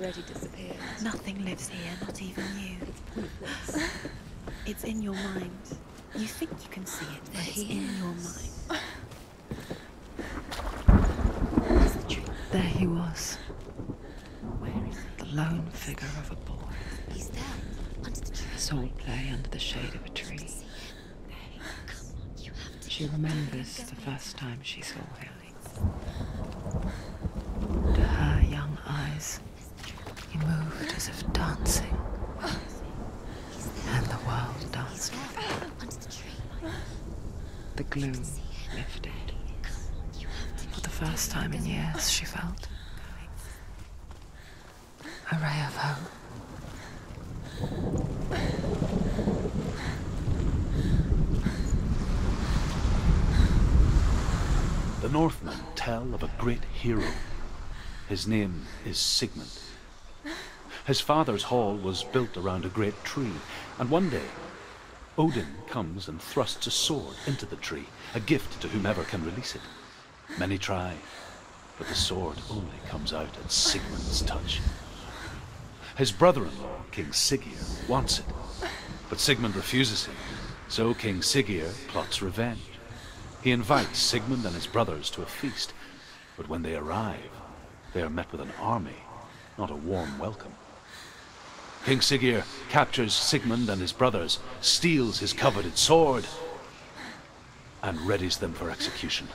already disappeared. Nothing lives here, not even you. It's in your mind. You think you can see it, but it's in your mind. There he was. Where is he? The lone figure of a boy. He's there, under the tree. Swordplay under the shade of a tree. She remembers the first time she saw him. To her young eyes, he moved as if dancing, and the world danced with him. The gloom lifted. For the first time in years, she felt a ray of hope. The Northmen tell of a great hero. His name is Sigmund. His father's hall was built around a great tree, and one day, Odin comes and thrusts a sword into the tree, a gift to whomever can release it. Many try, but the sword only comes out at Sigmund's touch. His brother-in-law, King Siggeir, wants it, but Sigmund refuses him, so King Siggeir plots revenge. He invites Sigmund and his brothers to a feast, but when they arrive, they are met with an army, not a warm welcome. King Siggeir captures Sigmund and his brothers, steals his coveted sword, and readies them for execution.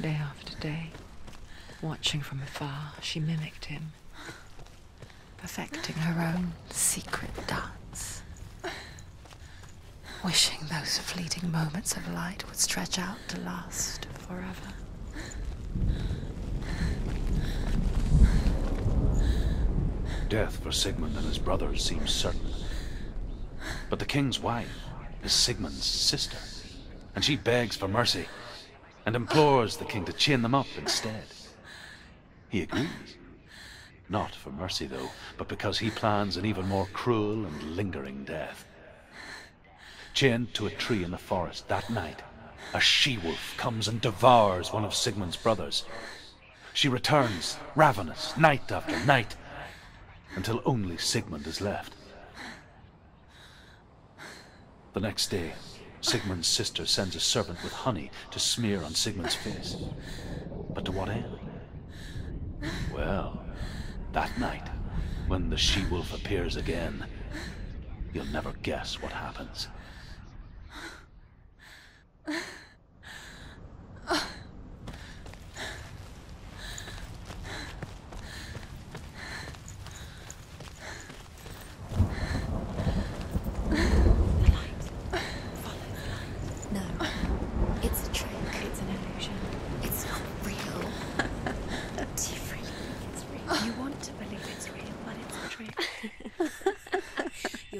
day after day. Watching from afar, she mimicked him, perfecting her own secret dance, wishing those fleeting moments of light would stretch out to last forever. Death for Sigmund and his brothers seems certain. But the king's wife is Sigmund's sister, and she begs for mercy and implores the king to chain them up instead. He agrees. Not for mercy, though, but because he plans an even more cruel and lingering death. Chained to a tree in the forest that night, a she-wolf comes and devours one of Sigmund's brothers. She returns, ravenous, night after night, until only Sigmund is left. The next day, Sigmund's sister sends a servant with honey to smear on Sigmund's face. But to what end? Well, that night, when the she-wolf appears again, you'll never guess what happens.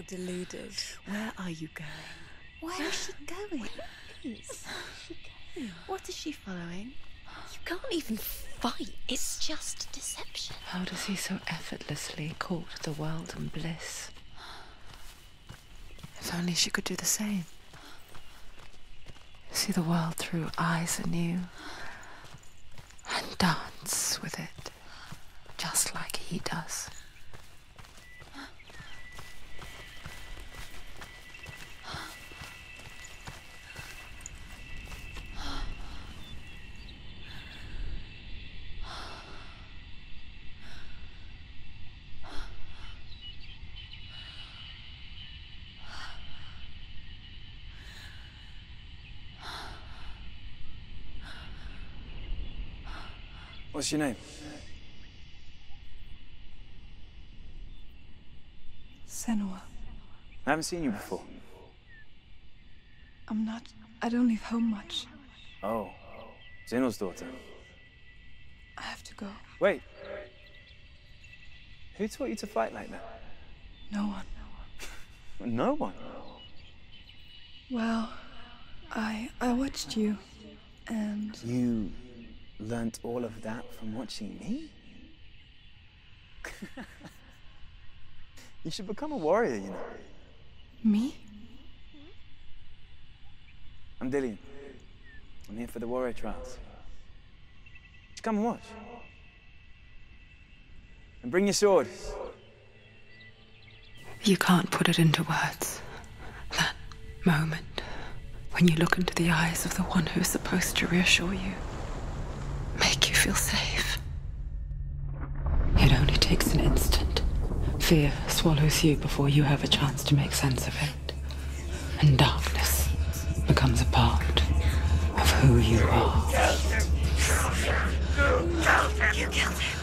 Deluded. Where are you going? Where is she going? What is she following? You can't even fight. It's just deception. How does he so effortlessly court the world and bliss? If only she could do the same. See the world through eyes anew and dance with it, just like he does. What's your name? Senua. I haven't seen you before. I don't leave home much. Oh, Zeno's daughter. I have to go. Wait. Who taught you to fight like that? No one. No one? Well, I watched you, and... You learnt all of that from watching me? You should become a warrior, you know. Me? I'm Dillian. I'm here for the warrior trials. Just come and watch. And bring your sword. You can't put it into words. That moment when you look into the eyes of the one who is supposed to reassure you, make you feel safe. It only takes an instant. Fear swallows you before you have a chance to make sense of it. And darkness becomes a part of who you are. You killed him.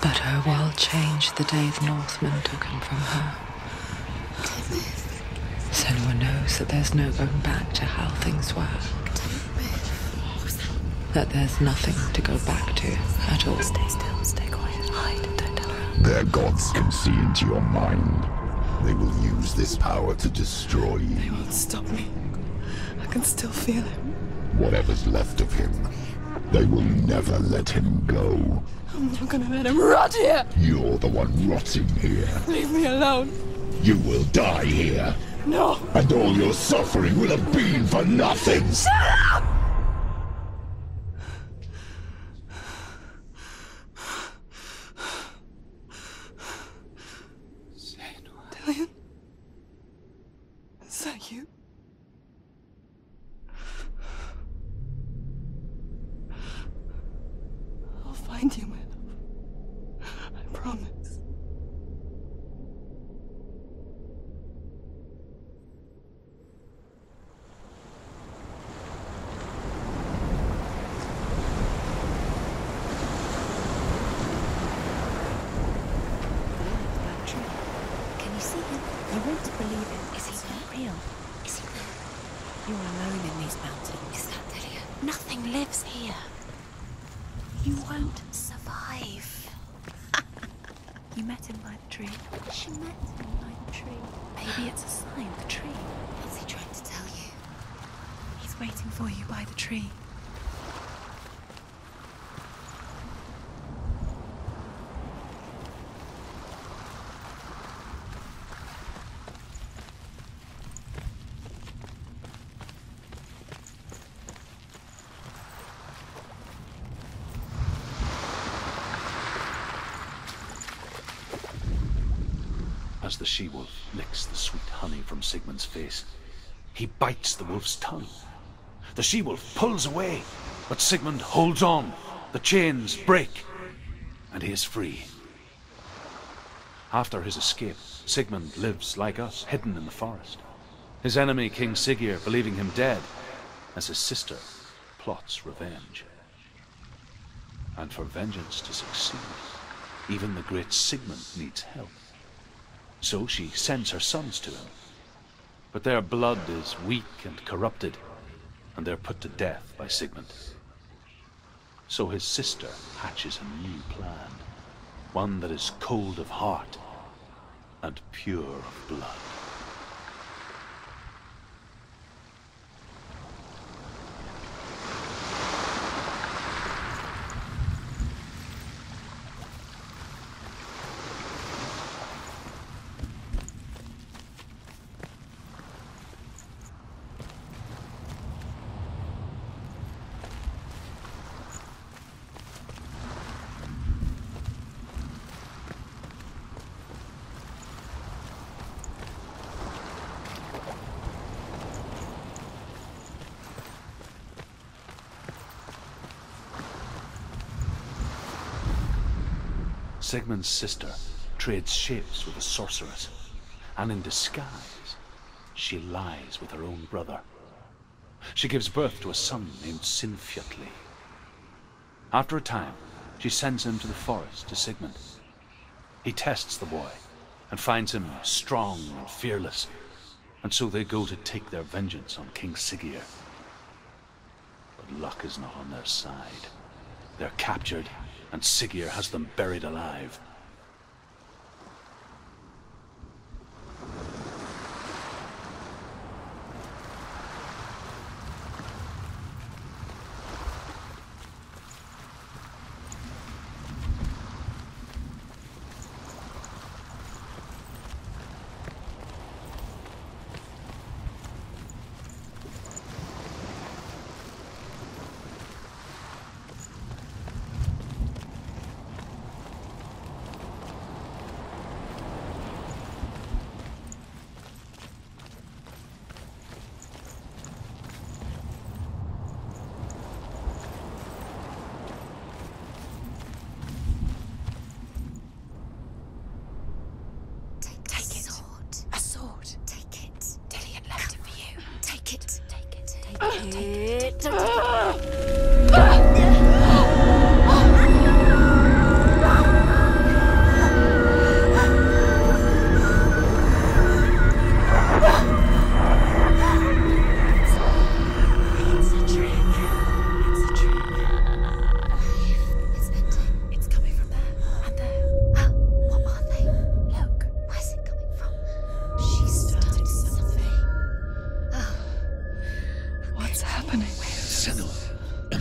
But her world changed the day the Northmen took him from her. Senua knows that there's no going back to how things were. That there's nothing to go back to at all. Stay still, stay quiet, hide, don't tell her. Their gods can see into your mind. They will use this power to destroy you. They won't stop me. I can still feel him. Whatever's left of him, they will never let him go. I'm not gonna let him rot here! You're the one rotting here. Leave me alone! You will die here. No! And all your suffering will have been for nothing. Shut up! Dillian? Is that you? I'll find you, my love. I promise. You're alone in these mountains. Is that Delia? Nothing lives here. You won't survive. You met him by the tree. She met him by the tree. Maybe it's a sign, the tree. What's he trying to tell you? He's waiting for you by the tree. As the she-wolf licks the sweet honey from Sigmund's face, he bites the wolf's tongue. The she-wolf pulls away, but Sigmund holds on. The chains break, and he is free. After his escape, Sigmund lives like us, hidden in the forest. His enemy, King Siggeir, believing him dead, as his sister plots revenge. And for vengeance to succeed, even the great Sigmund needs help. So she sends her sons to him. But their blood is weak and corrupted, and they're put to death by Sigmund. So his sister hatches a new plan, one that is cold of heart and pure of blood. Sigmund's sister trades shapes with a sorceress, and in disguise, she lies with her own brother. She gives birth to a son named Sinfjotli. After a time, she sends him to the forest to Sigmund. He tests the boy and finds him strong and fearless, and so they go to take their vengeance on King Siggeir. But luck is not on their side. They're captured, and Siggeir has them buried alive.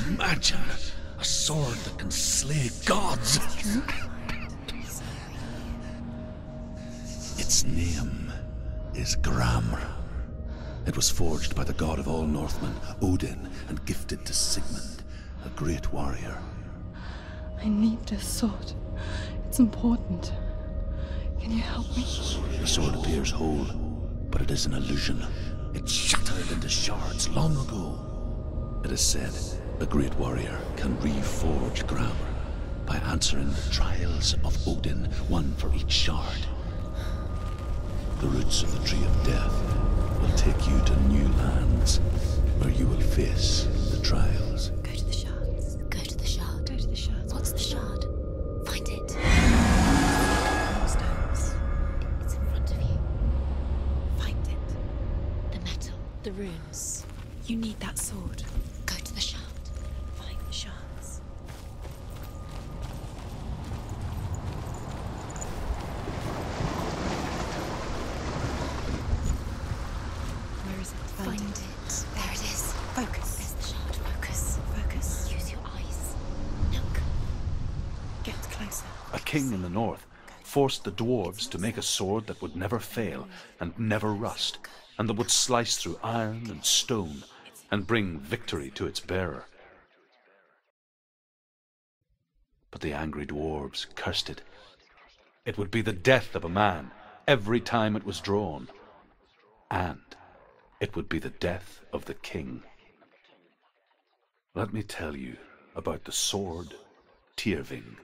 Imagine a sword that can slay gods. Its name is Gramr. It was forged by the god of all Northmen, Odin, and gifted to Sigmund, a great warrior. I need this sword. It's important. Can you help me? The sword appears whole, but it is an illusion. It shattered into shards long ago. It is said the great warrior can reforge Gramr by answering the trials of Odin, one for each shard. The roots of the Tree of Death will take you to new lands, where you will face the trials. Go to the shards. Go to the shard. Go to the shards. What's the shard? Find it. Stones. It's in front of you. Find it. The metal. The runes. You need that sword. Go to the shard. Find the shards. Where is it? Find it. There it is. Focus. There's the shard. Focus. Focus. Use your eyes. Look. Get closer. A king in the north forced the dwarves to make a sword that would never fail and never rust, and that would slice through iron and stone and bring victory to its bearer. But the angry dwarves cursed it. It would be the death of a man every time it was drawn, and it would be the death of the king. Let me tell you about the sword Tyrving.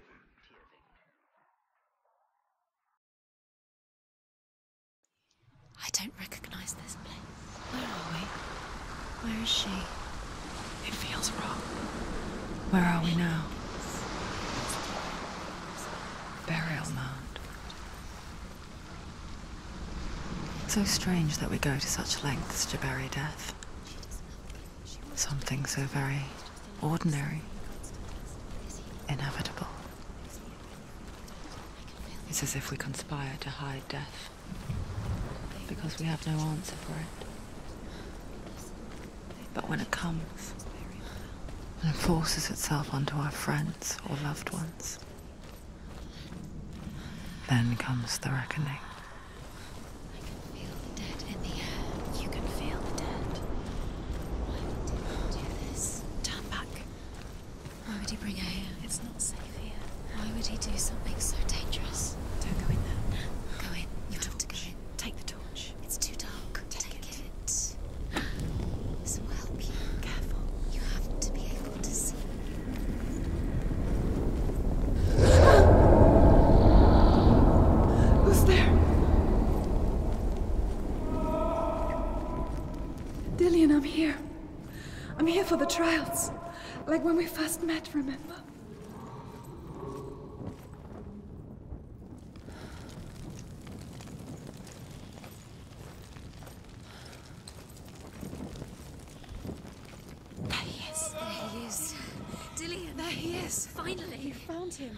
I don't recognize this place. Where are we? Where is she? It feels wrong. Where are we now? Burial mound. So strange that we go to such lengths to bury death. Something so very ordinary, inevitable. It's as if we conspire to hide death, because we have no answer for it. But when it comes, and forces itself onto our friends or loved ones, then comes the reckoning. I can feel the dead in the air. You can feel the dead. Why would he do this? Turn back. Why would he bring her here? It's not safe here. Why would he do something so dangerous? Don't go in there. Go in. You have to go in. Take the torch. It's too dark. Take it. This will help you. Careful. You have to be able to see. Who's there? Dillian, I'm here. I'm here for the trials. Like when we first met, remember? There he is. There he is. Dillian, there he is. Finally. You found him.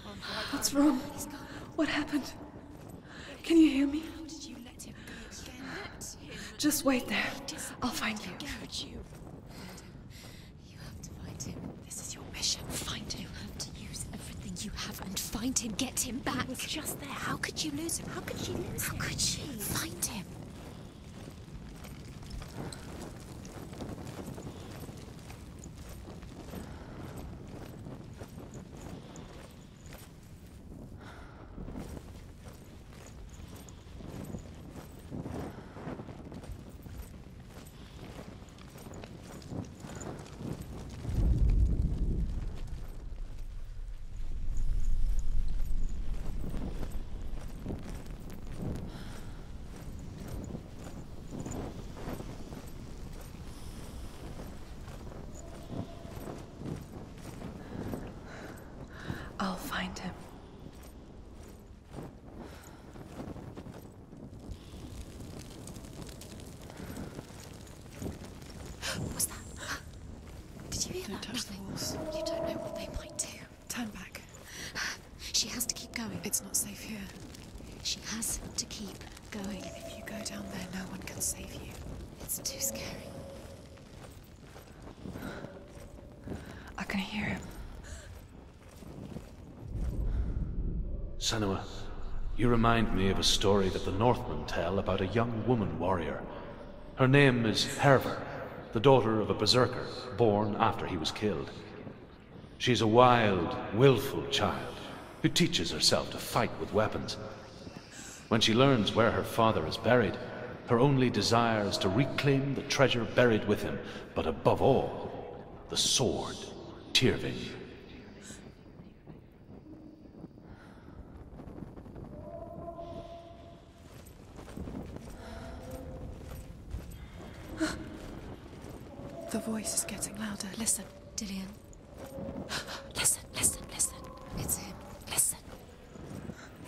What's wrong? He's gone. What happened? Can you hear me? How did you let him go again? Let him. Just wait there. I'll find you. Garrett, you. You have to find him. This is your mission. Find him. You have to use everything you have and find him. Get him back. He was just there. How could you lose him? How could she lose him? How could she? Find him. I'll find him. What was that? Did you hear Don't that? touch the Nothing. walls. You don't know what they might do. Turn back. She has to keep going. It's not safe here. She has to keep going. If you go down there, no one can save you. It's too scary. I can hear him. Senua, you remind me of a story that the Northmen tell about a young woman warrior. Her name is Herver, the daughter of a berserker born after he was killed. She's a wild, willful child who teaches herself to fight with weapons. When she learns where her father is buried, her only desire is to reclaim the treasure buried with him, but above all, the sword, Tyrving. The voice is getting louder. Listen. Dillian. Listen, listen, listen. It's him. Listen.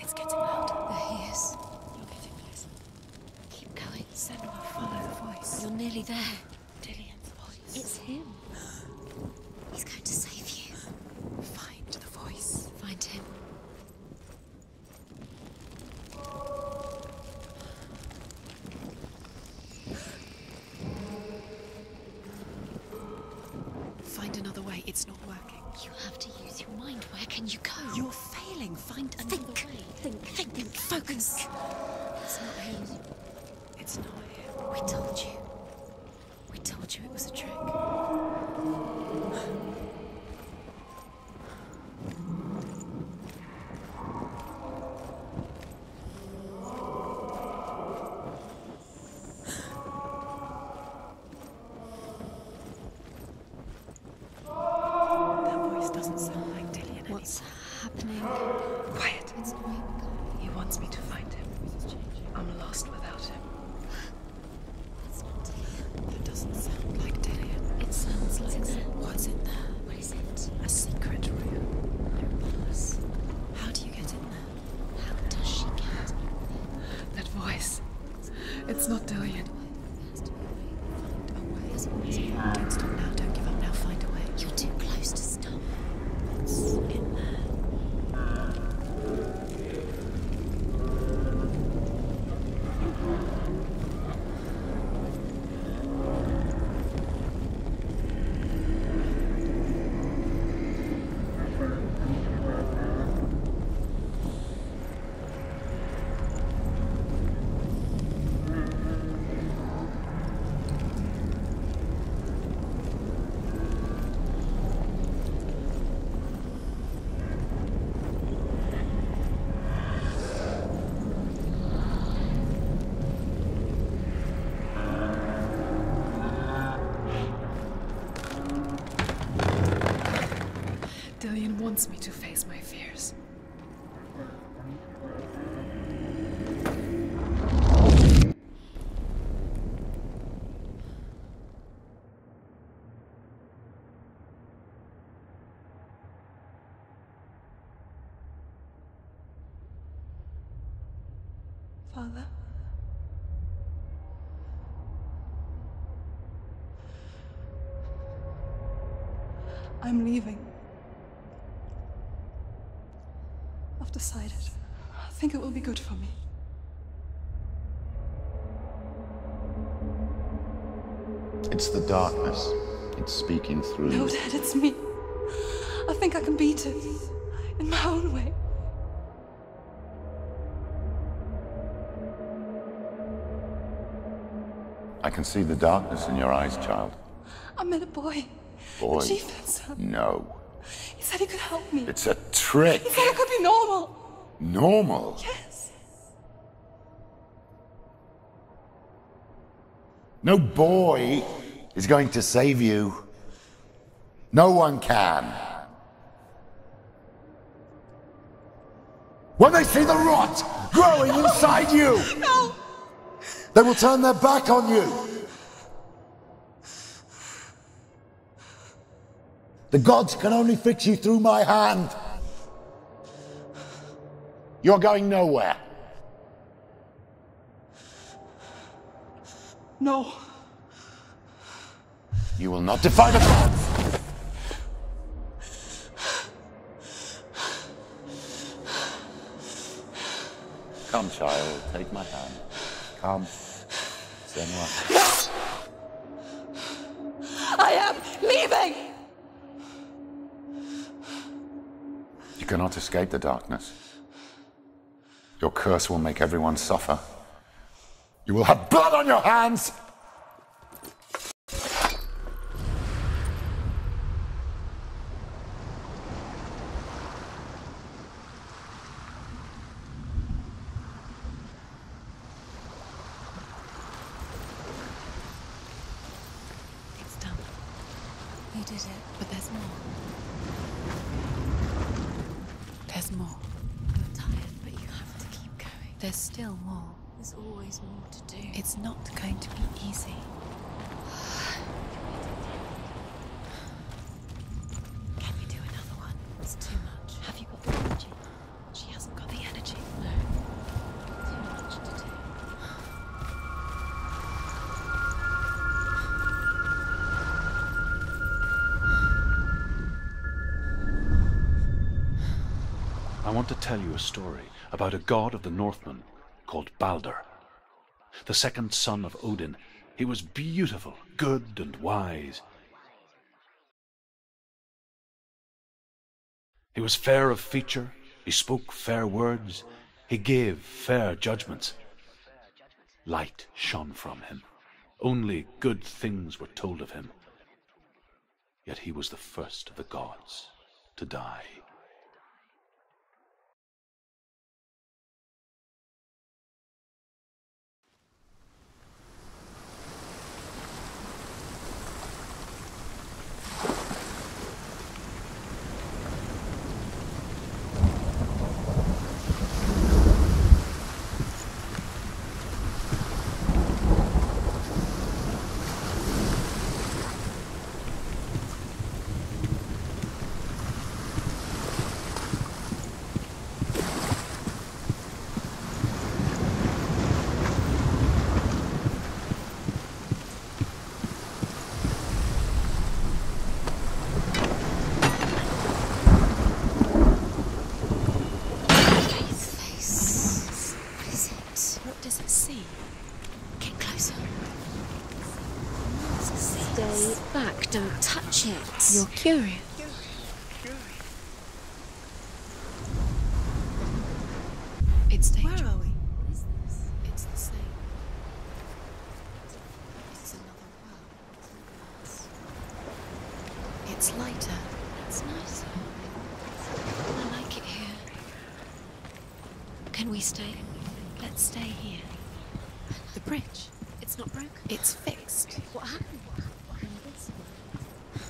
It's getting louder. There he is. You're getting closer. Keep going. Senua, follow the voice. You're nearly there. Dillian's voice. it's not working. You have to use your mind. Where can you go? You're failing. Find another way. Think. Focus. It's not him. It's not him. We told you. We told you it was a trick. That voice doesn't sound like Dillian anymore. What's happening? Quiet. It's not him. He wants me to find him. I'm lost without him. It's not Dillian. That doesn't sound like Dillian. It sounds like What's in there? What is it? A secret room. Pass. How do you get in there? How does she get? That voice. It's not Dillian. Don't stop now. Don't give up now. Find a way. You're too close to stop. What's in there? Dillian wants me to face my fears. Father? I'm leaving. I've decided. I think it will be good for me. It's the darkness. It's speaking through No, you. Dad, it's me. I think I can beat it. In my own way. I can see the darkness in your eyes, child. I met a boy. Boy. The chief and son. No. He said he could help me. It's a trick. He said I could be normal. Normal. Yes. No boy is going to save you. No one can. When they see the rot growing inside you, No! they will turn their back on you. The gods can only fix you through my hand. You're going nowhere. No. You will not defy the gods. Come, child, take my hand. Come. Senua. I am leaving! You cannot escape the darkness. Your curse will make everyone suffer. You will have blood on your hands! It's done. You did it. But there's more. There's more. You're tired, but you have to keep going. There's still more. There's always more to do. It's not going to be easy. Can you do another one? It's too much. Have you got the energy? She hasn't got the energy. No. Too much to do. I want to tell you a story about a god of the Northmen called Balder. The second son of Odin. He was beautiful, good and wise. He was fair of feature, he spoke fair words, he gave fair judgments. Light shone from him. Only good things were told of him. Yet he was the first of the gods to die. Don't touch it. You're curious. It's dangerous. Where are we? It's the same. It's another world. It's lighter. It's nicer. I like it here. Can we stay? Let's stay here. The bridge. It's not broken. It's fixed. What happened?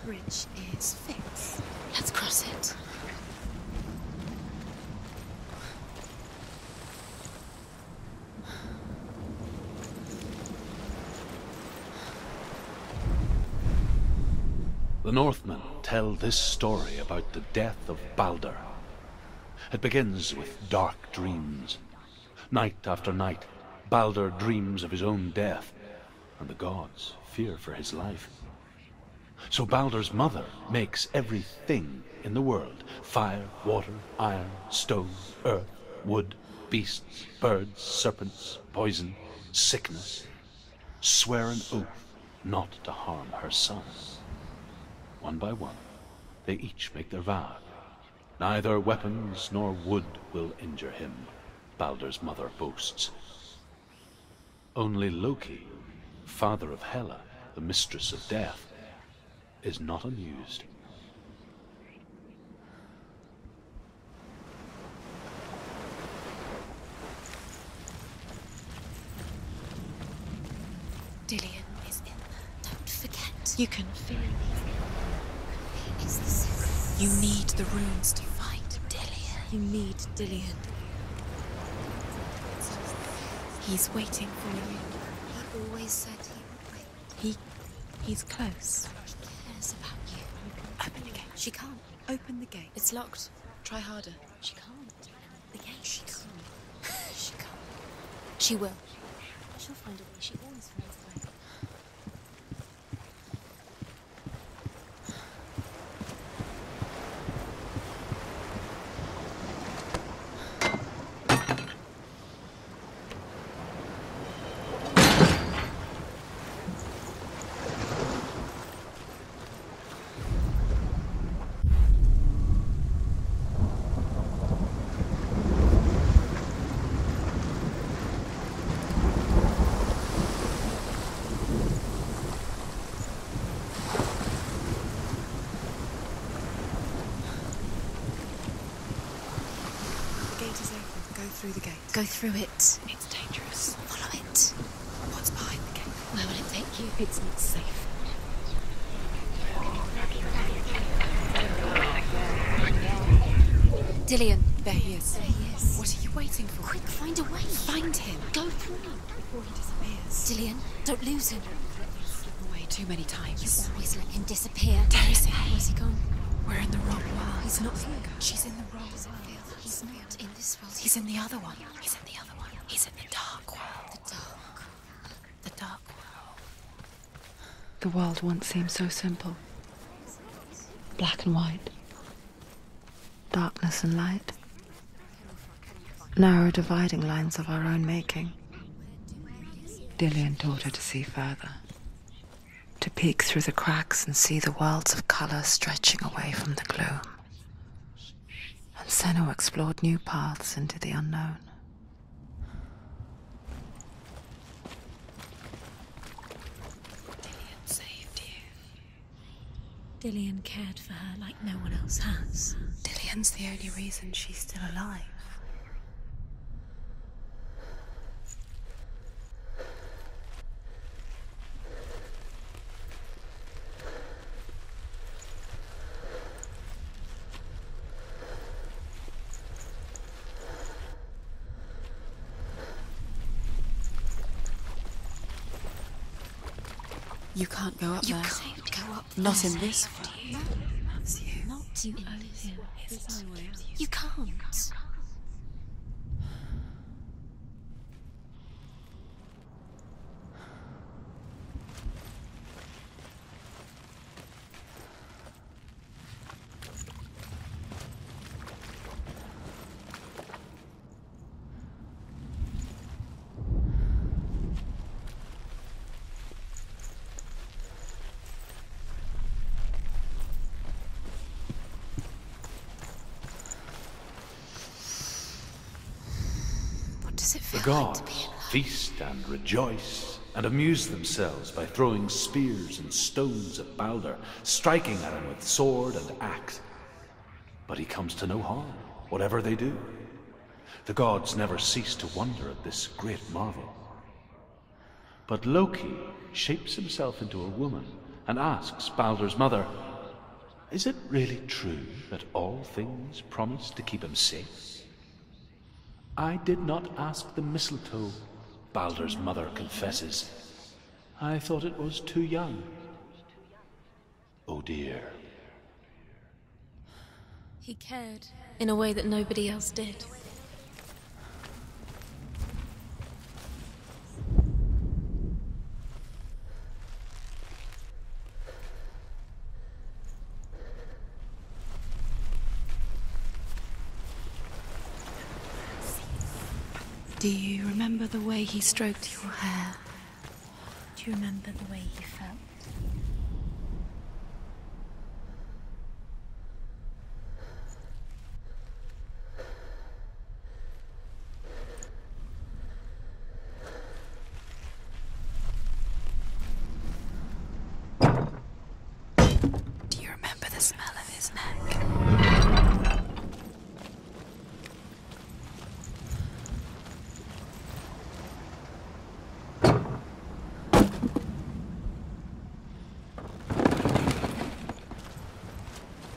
Bridge is fixed. Let's cross it. The Northmen tell this story about the death of Balder. It begins with dark dreams. Night after night, Balder dreams of his own death, and the gods fear for his life. So Balder's mother makes everything in the world: fire, water, iron, stone, earth, wood, beasts, birds, serpents, poison, sickness, swear an oath not to harm her son. One by one, they each make their vow. Neither weapons nor wood will injure him, Balder's mother boasts. Only Loki, father of Hela, the mistress of death, is not amused. Dillion is in there. Don't forget. You can feel it. It's the secret. You need the runes to fight Dillion. You need Dillion. He's waiting for you. He always said he would wait. He's close. He cares about you. Open the gate. She can't. Open the gate. It's locked. Try harder. She can't. The gate. She can't. She can't. She will. She'll find a way. She always finds a way. Through the gate. Go through it. It's dangerous. Follow it. What's behind the gate? Where will it take you? It's not safe. Dillion. There he is. There he is. What are you waiting for? Quick, find a way. Find him. Go through. Before he disappears. Dillion, don't lose him. Slip away too many times. You always let him disappear. There is him. Where's he gone? We're in the wrong world. He's not here. She's in the wrong Does it world. feel that he's not in this world? He's in the other one. He's in the other one. He's in the dark world. the dark. The dark world. The world once seemed so simple. Black and white. Darkness and light. Narrow dividing lines of our own making. Dillion taught her to see further. To peek through the cracks and see the worlds of colour stretching away from the gloom. Senua explored new paths into the unknown. Dillian saved you. Dillian cared for her like no one else has. Dillian's the only reason she's still alive. You can't go up there. You can't go up Not there. in this world. Loves you. Not you owe him. There's no way out. You can't. The gods feast and rejoice and amuse themselves by throwing spears and stones at Baldur, striking at him with sword and axe. But he comes to no harm, whatever they do. The gods never cease to wonder at this great marvel. But Loki shapes himself into a woman and asks Baldur's mother, "Is it really true that all things promise to keep him safe?" "I did not ask the mistletoe," Baldur's mother confesses. "I thought it was too young." Oh dear. He cared in a way that nobody else did. Do you remember the way he stroked your hair? Do you remember the way he felt? Do you remember the smell of his neck?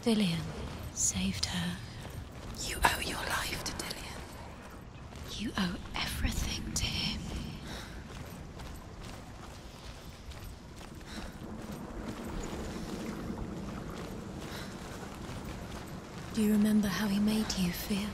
Dillian saved her. You owe your life to Dillian. You owe everything to him. Do you remember how he made you feel?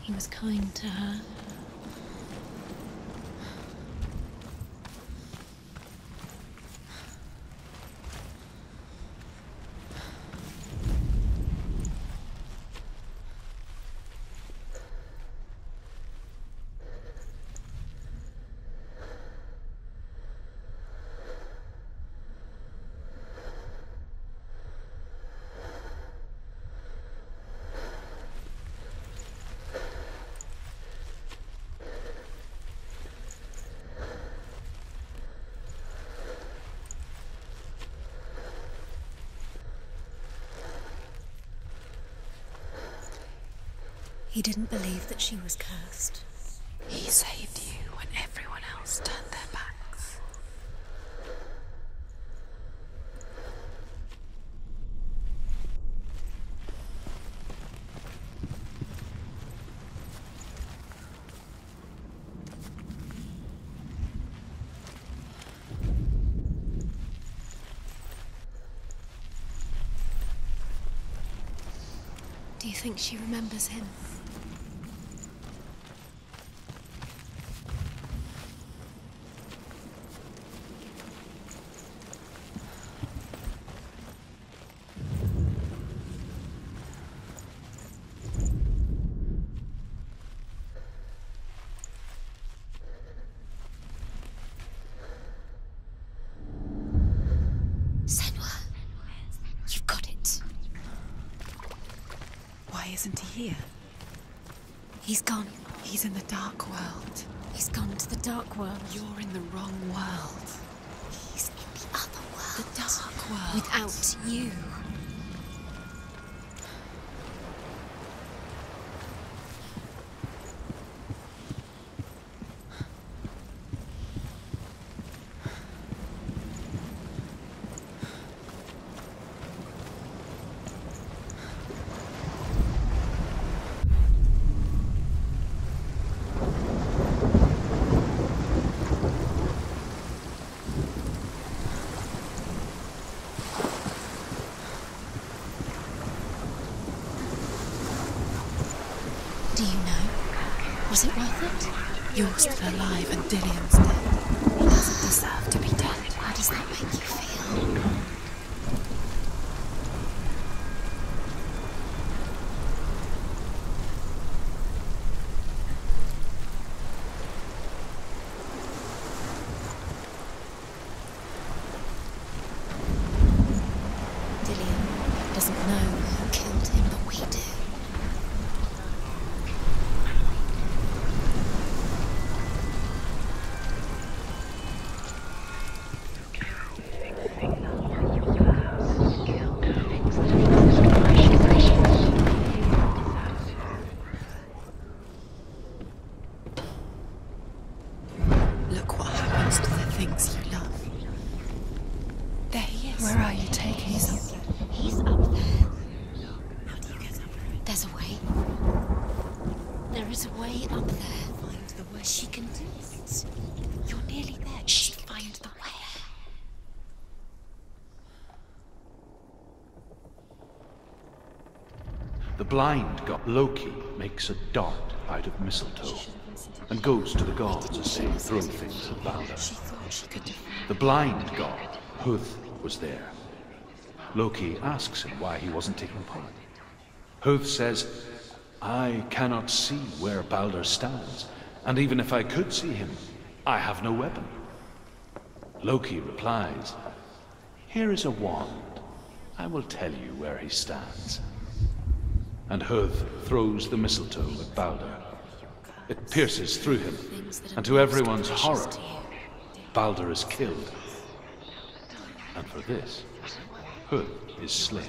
He was kind to her. He didn't believe that she was cursed. He saved you when everyone else turned their backs. think she remembers him. Senua, you've got it. Why isn't he here? He's gone. He's in the dark world. He's gone to the dark world. You're in the wrong world. He's in the other world. The dark world. Without you. Do you know? Was it worth it? You're still alive and Dillian's dead. He doesn't deserve to be dead. How does that make you feel? Dillian doesn't know who killed him, but we do. Look what happens to the things you love. There he is. Where are you taking him? He's up there. How do you get up there? There's a way. There is a way up there. Find the way. She can do it. You're nearly there. She can find the way. The blind god Loki makes a dart out of mistletoe and goes to the gods as they throw things at Balder. She thought she could defeat. The blind god, Huth, was there. Loki asks him why he wasn't taking part. Huth says, I cannot see where Balder stands, and even if I could see him, I have no weapon. Loki replies, here is a wand. I will tell you where he stands. And Huth throws the mistletoe at Balder. It pierces through him, and to everyone's horror, Balder is killed. And for this, Huth is slain.